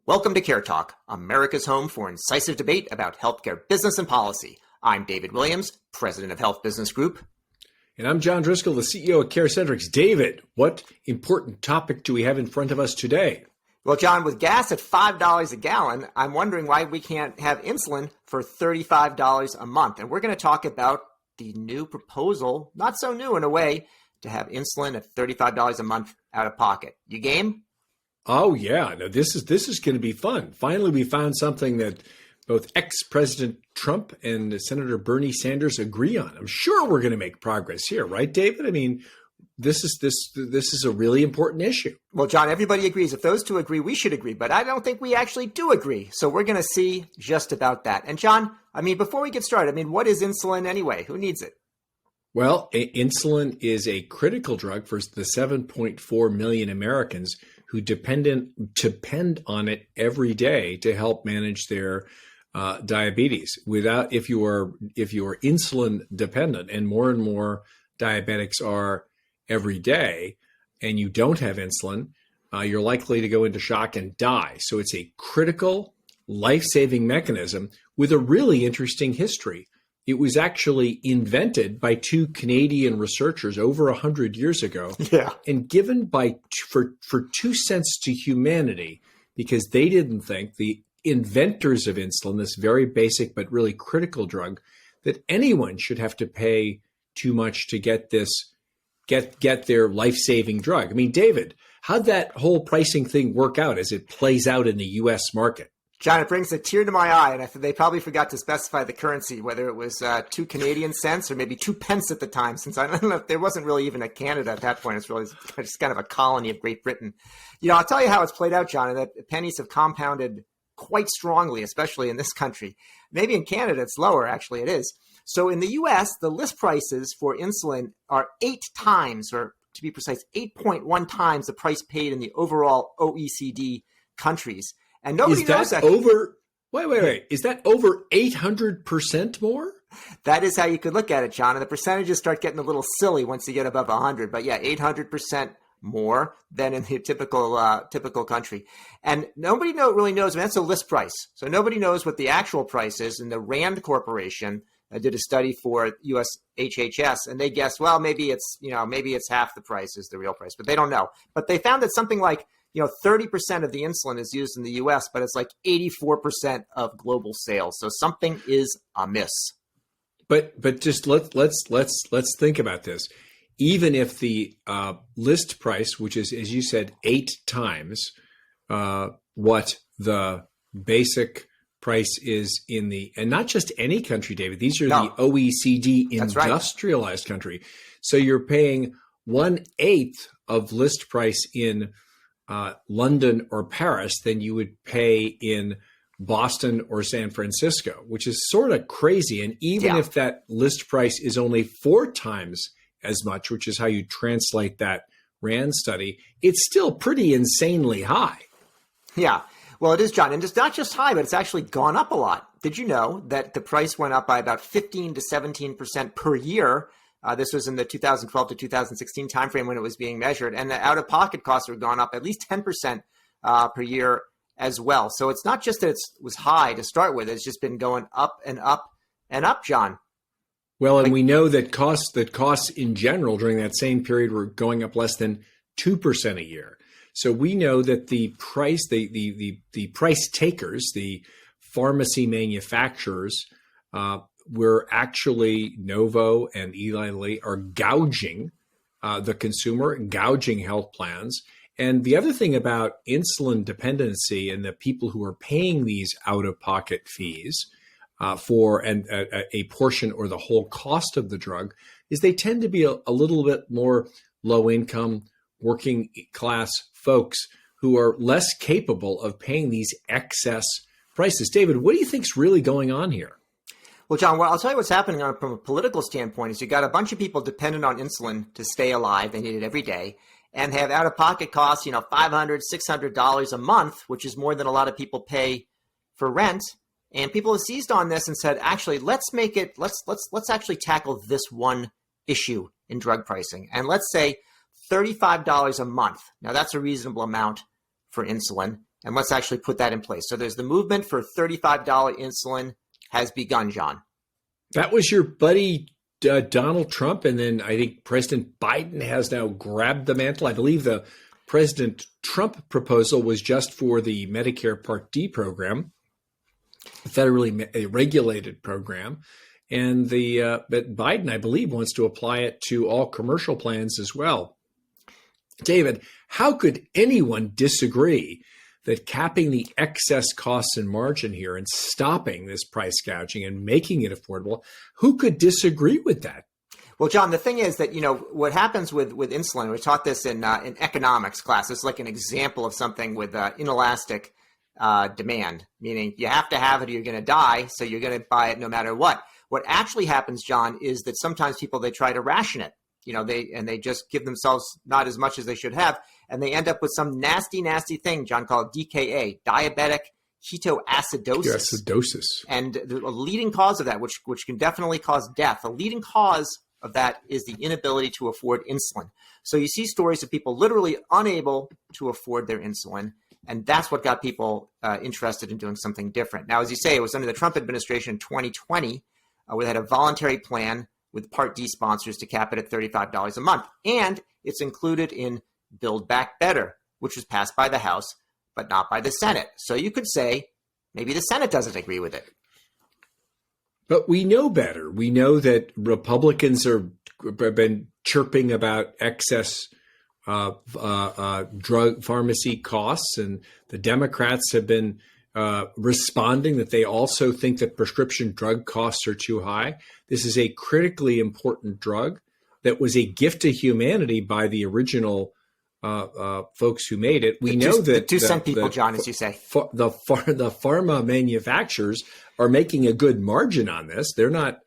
Welcome to CareTalk, America's home for incisive debate about healthcare business and policy. I'm David Williams, president of Health Business Group. And I'm John Driscoll, the CEO of CareCentrix. David, what important topic do we have in front of us today? Well, John, with gas at $5 a gallon, I'm wondering why we can't have insulin for $35 a month. And we're going to talk about the new proposal, not so new in a way, to have insulin at $35 a month out of pocket. You game? Oh yeah, no, this is going to be fun. Finally, we found something that both ex-President Trump and Senator Bernie Sanders agree on. I'm sure we're going to make progress here, right, David? I mean, this is a really important issue. Well, John, everybody agrees. If those two agree, we should agree. But I don't think we actually do agree. So we're going to see just about that. And John, I mean, before we get started, I mean, what is insulin anyway? Who needs it? Well, insulin is a critical drug for the 7.4 million Americans who depend on it every day to help manage their diabetes. If you are insulin dependent, and more diabetics are every day, and you don't have insulin, you're likely to go into shock and die. So it's a critical, life-saving mechanism with a really interesting history. It was actually invented by two Canadian researchers over 100 years ago, and given for 2 cents to humanity, because they didn't think, the inventors of insulin, this very basic but really critical drug, that anyone should have to pay too much to get their life-saving drug. I mean, David, how'd that whole pricing thing work out as it plays out in the U.S. market? John, it brings a tear to my eye, and they probably forgot to specify the currency, whether it was 2 Canadian cents or maybe 2 pence at the time, since I don't know if there wasn't really even a Canada at that point. It's really just kind of a colony of Great Britain. You know, I'll tell you how it's played out, John, and that pennies have compounded quite strongly, especially in this country. Maybe in Canada it's lower, actually it is. So in the U.S., the list prices for insulin are 8 times, or to be precise, 8.1 times the price paid in the overall OECD countries. And nobody knows that. Wait. Is that over 800% more? That is how you could look at it, John. And the percentages start getting a little silly once you get above 100. But yeah, 800% more than in the typical country. And nobody really knows. I mean, that's a list price. So nobody knows what the actual price is. And the Rand Corporation did a study for US HHS, and they guessed, well, maybe it's half the price is the real price, but they don't know. But they found that something like 30% of the insulin is used in the U.S., but it's like 84% of global sales. So something is amiss. But just let's think about this. Even if the list price, which is, as you said, 8 times what the basic price is and not just any country, David. These are the OECD industrialized country. So you're paying 1/8 of list price in London or Paris than you would pay in Boston or San Francisco, which is sort of crazy. And even if that list price is only 4 times as much, which is how you translate that Rand study, it's still pretty insanely high. Yeah, well, it is, John. And it's not just high, but it's actually gone up a lot. Did you know that the price went up by about 15 to 17% per year? This was in the 2012 to 2016 timeframe when it was being measured, and the out-of-pocket costs have gone up at least 10% per year as well. So it's not just that it was high to start with; it's just been going up and up and up, John. Well, and we know that costs in general during that same period were going up less than 2% a year. So we know that the price, the price takers, the pharmacy manufacturers, we're actually, Novo and Eli Lilly are gouging the consumer, gouging health plans. And the other thing about insulin dependency and the people who are paying these out-of-pocket fees for a portion or the whole cost of the drug is they tend to be a little bit more low-income, working class folks who are less capable of paying these excess prices. David, what do you think is really going on here? Well, John, I'll tell you what's happening from a political standpoint is you got a bunch of people dependent on insulin to stay alive. They need it every day and have out-of-pocket costs, $500, $600 a month, which is more than a lot of people pay for rent. And people have seized on this and said, actually, let's actually tackle this one issue in drug pricing. And let's say $35 a month. Now, that's a reasonable amount for insulin. And let's actually put that in place. So there's the movement for $35 insulin has begun, John. That was your buddy Donald Trump, and then I think President Biden has now grabbed the mantle. I believe the President Trump proposal was just for the Medicare Part D program, a federally regulated program. And but Biden, I believe, wants to apply it to all commercial plans as well. David, how could anyone disagree that capping the excess costs and margin here and stopping this price gouging and making it affordable, who could disagree with that? Well, John, the thing is that, what happens with insulin, we taught this in economics class. It's like an example of something with inelastic demand, meaning you have to have it or you're going to die, so you're going to buy it no matter what. What actually happens, John, is that sometimes people, they try to ration it. They just give themselves not as much as they should have, and they end up with some nasty, nasty thing, John, called DKA, diabetic ketoacidosis. Acidosis. And the leading cause of that, which can definitely cause death, a leading cause of that is the inability to afford insulin. So you see stories of people literally unable to afford their insulin, and that's what got people interested in doing something different. Now, as you say, it was under the Trump administration in 2020, we had a voluntary plan with Part D sponsors to cap it at $35 a month. And it's included in Build Back Better, which was passed by the House, but not by the Senate. So you could say maybe the Senate doesn't agree with it. But we know better. We know that Republicans have been chirping about excess drug pharmacy costs, and the Democrats have been responding that they also think that prescription drug costs are too high. This is a critically important drug that was a gift to humanity by the original folks who made it. We know that the 2 cent people, John, as you say, the pharma manufacturers are making a good margin on this. They're not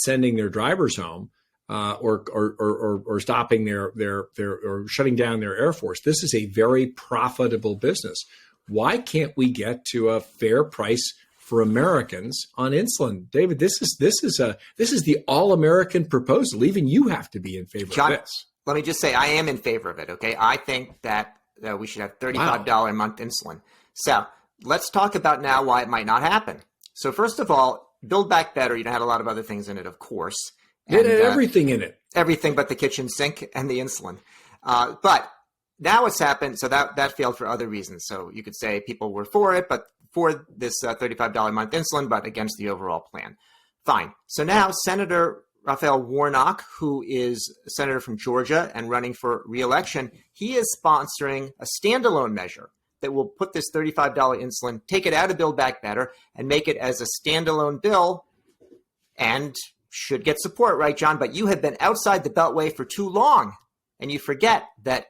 sending their drivers home or stopping their or shutting down their Air Force. This is a very profitable business. Why can't we get to a fair price for Americans on insulin? David, this is the all-American proposal. Even you have to be in favor John, of this. Let me just say, I am in favor of it. Okay, I think that we should have $35 a month insulin. So let's talk about now why it might not happen. So first of all, Build Back Better. Had a lot of other things in it, of course. It had everything in it. Everything but the kitchen sink and the insulin. But now what's happened, so that failed for other reasons. So you could say people were for it, but for this $35 a month insulin, but against the overall plan. Fine. So now Senator Raphael Warnock, who is a senator from Georgia and running for re-election, he is sponsoring a standalone measure that will put this $35 insulin, take it out of Build Back Better, and make it as a standalone bill, and should get support, right, John? But you have been outside the Beltway for too long, and you forget that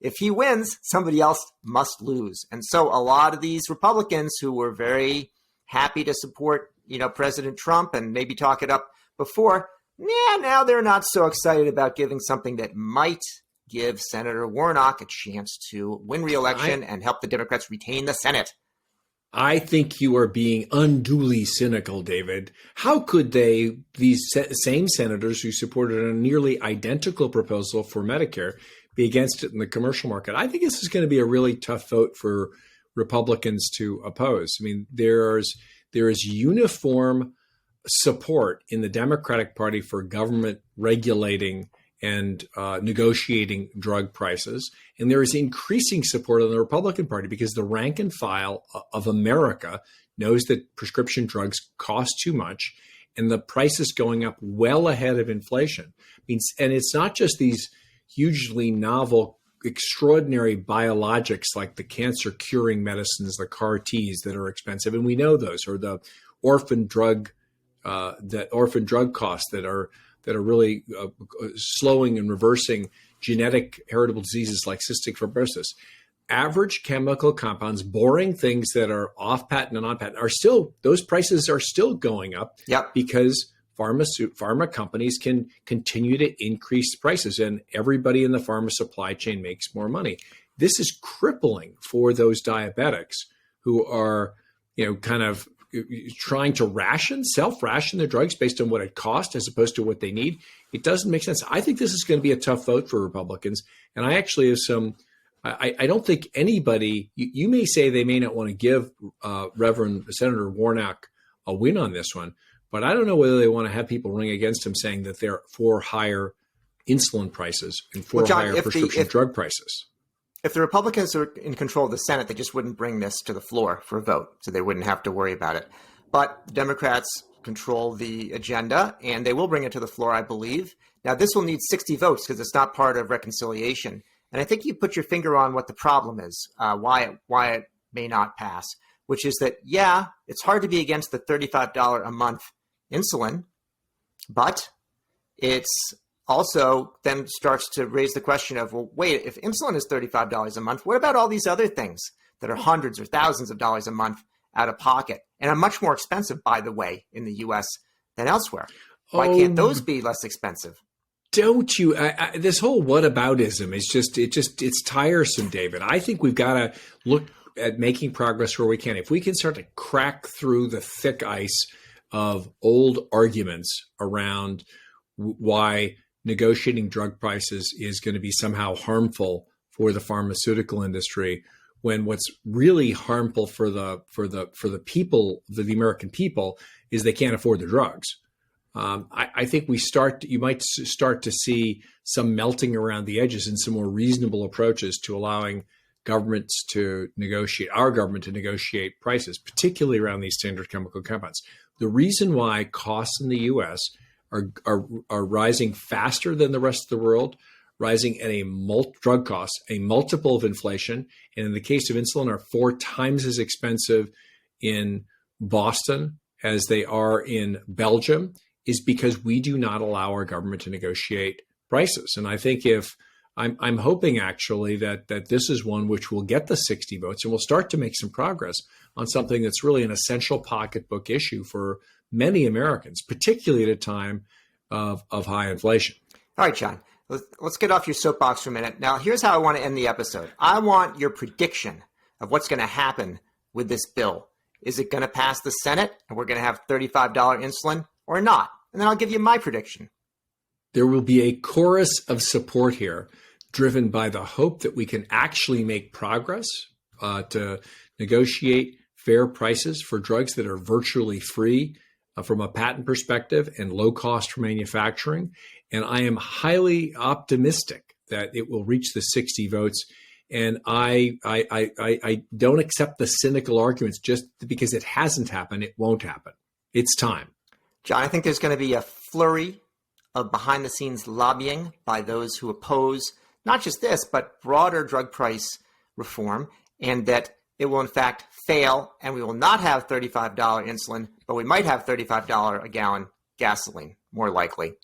if he wins, somebody else must lose. And so a lot of these Republicans who were very happy to support, President Trump and maybe talk it up before, now they're not so excited about giving something that might give Senator Warnock a chance to win re-election and help the Democrats retain the Senate. I think you are being unduly cynical, David. How could these same senators who supported a nearly identical proposal for Medicare, be against it in the commercial market? I think this is going to be a really tough vote for Republicans to oppose. I mean, there is uniform support in the Democratic Party for government regulating and negotiating drug prices. And there is increasing support on the Republican Party because the rank and file of America knows that prescription drugs cost too much and the price is going up well ahead of inflation. And it's not just these hugely novel, extraordinary biologics like the cancer curing medicines, the CAR-Ts that are expensive. And we know those, or the orphan drug costs that are really slowing and reversing genetic heritable diseases like cystic fibrosis. Average chemical compounds, boring things that are off patent and on patent, those prices are still going up. Yep. Because pharma companies can continue to increase prices, and everybody in the pharma supply chain makes more money. This is crippling for those diabetics who are, kind of trying to self-ration their drugs based on what it costs as opposed to what they need. It doesn't make sense. I think this is going to be a tough vote for Republicans, and I actually have some I don't think anybody, you may say they may not want to give Reverend Senator Warnock a win on this one, but I don't know whether they want to have people running against him saying that they're for higher insulin prices and for higher prescription drug prices. If the Republicans are in control of the Senate, they just wouldn't bring this to the floor for a vote, so they wouldn't have to worry about it. But the Democrats control the agenda, and they will bring it to the floor, I believe. Now, this will need 60 votes because it's not part of reconciliation. And I think you put your finger on what the problem is, why it may not pass, which is that, yeah, it's hard to be against the $35 a month insulin, but it's also then starts to raise the question of, well, wait, if insulin is $35 a month, what about all these other things that are hundreds or thousands of dollars a month out of pocket and are much more expensive, by the way, in the U.S. than elsewhere? Why can't those be less expensive? Don't you? This whole whataboutism is it's tiresome, David. I think we've got to look at making progress where we can. If we can start to crack through the thick ice of old arguments around why negotiating drug prices is going to be somehow harmful for the pharmaceutical industry, when what's really harmful for the people, the American people, is they can't afford the drugs. I think you might start to see some melting around the edges and some more reasonable approaches to allowing our government to negotiate prices, particularly around these standard chemical compounds. The reason why costs in the U.S. are rising faster than the rest of the world, rising at drug costs, a multiple of inflation, and in the case of insulin are 4 times as expensive in Boston as they are in Belgium, is because we do not allow our government to negotiate prices. And I think I'm hoping actually that this is one which will get the 60 votes and we'll start to make some progress on something that's really an essential pocketbook issue for many Americans, particularly at a time of high inflation. All right, John, let's get off your soapbox for a minute. Now, here's how I want to end the episode. I want your prediction of what's going to happen with this bill. Is it going to pass the Senate and we're going to have $35 insulin or not? And then I'll give you my prediction. There will be a chorus of support here driven by the hope that we can actually make progress to negotiate fair prices for drugs that are virtually free from a patent perspective and low cost for manufacturing. And I am highly optimistic that it will reach the 60 votes. And I don't accept the cynical arguments just because it hasn't happened. It won't happen. It's time. John, I think there's going to be a flurry of behind the scenes lobbying by those who oppose not just this, but broader drug price reform, and that it will in fact fail and we will not have $35 insulin, but we might have $35 a gallon gasoline, more likely.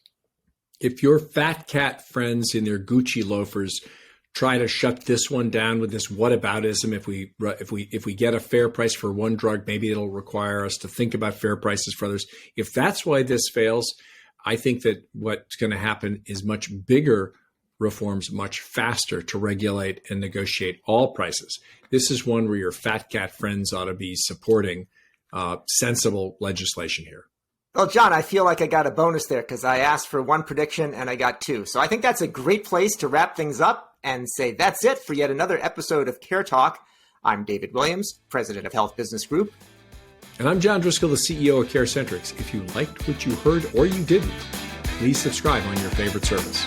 If your fat cat friends in their Gucci loafers try to shut this one down with this whataboutism, if we get a fair price for one drug, maybe it'll require us to think about fair prices for others. If that's why this fails, I think that what's going to happen is much bigger reforms, much faster to regulate and negotiate all prices. This is one where your fat cat friends ought to be supporting sensible legislation here. Well, John, I feel like I got a bonus there because I asked for one prediction and I got 2. So I think that's a great place to wrap things up and say that's it for yet another episode of CareTalk. I'm David Williams, president of Health Business Group. And I'm John Driscoll, the CEO of CareCentrix. If you liked what you heard or you didn't, please subscribe on your favorite service.